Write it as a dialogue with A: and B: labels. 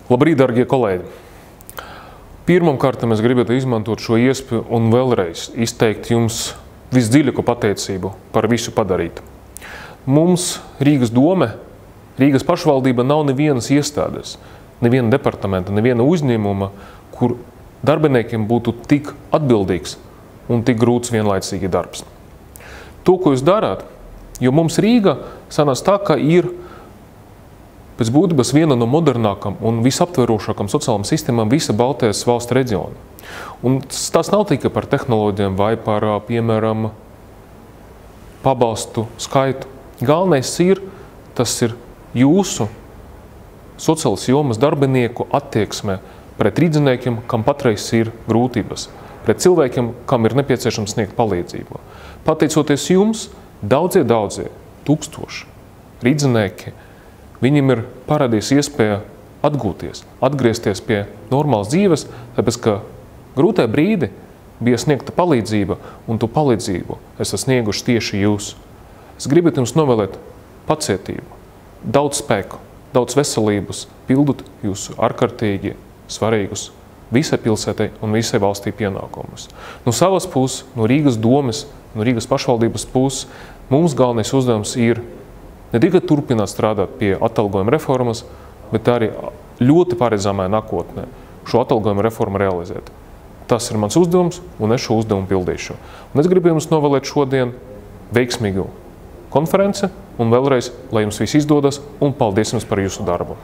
A: Labrīt, darbie kolēģi! Pirmkārt, es gribētu izmantot šo iespēju un vēlreiz izteikt jums visdziļāko pateicību par visu padarītu. Mums Rīgas dome, Rīgas pašvaldība nav nevienas iestādes, neviena departamenta, neviena uzņēmuma, kur darbiniekiem būtu tik atbildīgs un tik grūts vienlaicīgi darbs. To, ko jūs darāt, jo mums Rīga sanās tā, ka ir pēc būtības viena no modernākām un visaptverošākām sociālām sistēmām visa Baltijas valsts reģiona. Un tas nav tikai par tehnoloģijām vai par, piemēram, pabalstu skaitu. Galvenais tas ir jūsu sociālas jomas darbinieku attieksme pret rīdziniekiem, kam patreiz ir grūtības, pret cilvēkiem, kam ir nepieciešams sniegt palīdzību. Pateicoties jums, daudzie tūkstoši rīdzinieki, viņiem ir parādījis iespēja atgūties, atgriezties pie normālas dzīves, tāpēc, ka grūtā brīdi bija sniegta palīdzība, un to palīdzību esat snieguši tieši jūs. Es gribētu jums novēlēt pacietību, daudz spēku, daudz veselības, pildot jūsu ārkārtīgi svarīgus visai pilsētai un visai valstī pienākumus. No savas puses, no Rīgas domes, no Rīgas pašvaldības puses, mums galvenais uzdevums ir ne tikai turpināt strādāt pie atalgojuma reformas, bet arī ļoti paredzamajā nākotnē šo atalgojuma reformu realizēt. Tas ir mans uzdevums, un es šo uzdevumu pildīšu. Un es gribu jums novēlēt šodien veiksmīgu konferenci, un vēlreiz, lai jums viss izdodas, un paldies jums par jūsu darbu.